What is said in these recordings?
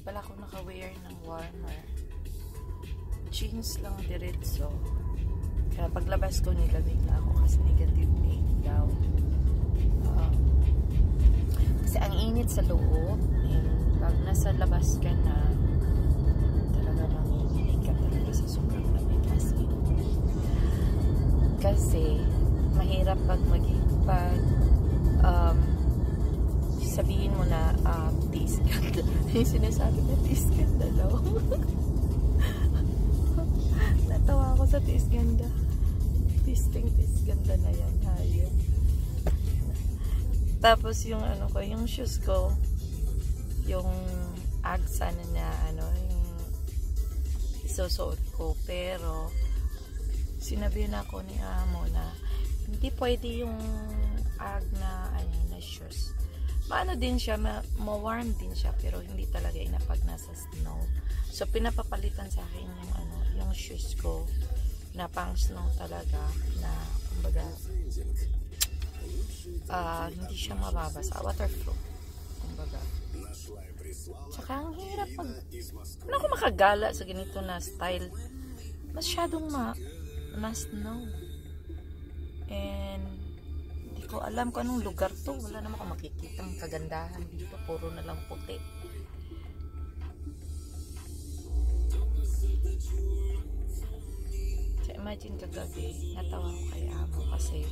pala ako naka-wear ng warmer. Jeans lang diretso. Kaya paglabas ko, nilamig na ako kasi negative 8 daw. Kasi ang init sa loob. And pag nasa labas ka na, talaga manginginig ka talaga sa sobrang lamig. Kasi mahirap pag sabihin mo na tiis ganda. Yung sinasabi na tiis ganda daw. Natawa ako sa tiis ganda. Tiis ganda na yan. Hayop. Tapos yung ano ko, yung shoes ko, yung agsa na yung isusuot ko. Pero sinabi na ako ni amo na hindi pwede yung ag na shoes. Maano din siya, ma-warm din siya, pero hindi talaga pag nasa snow. So pinapapalitan sa akin yung shoes ko na pang snow talaga, na kumbaga hindi siya mababasa, waterproof kumbaga. Tsaka ang hirap ano ako makagala sa ganito na style, masyadong na snow. And hindi ko alam kung anong lugar to. Wala naman ako makikitang kagandahan dito. Puro na lang puti. So imagine kagabi, natawa ko kay amo kasi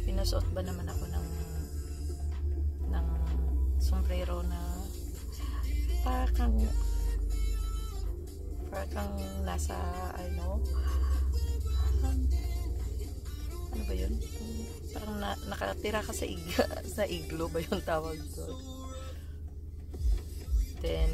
pinasuot ba naman ako ng sombrero na parang nasa ano ba yun? Parang nakatira ka sa iglo ba yung tawag doon? Then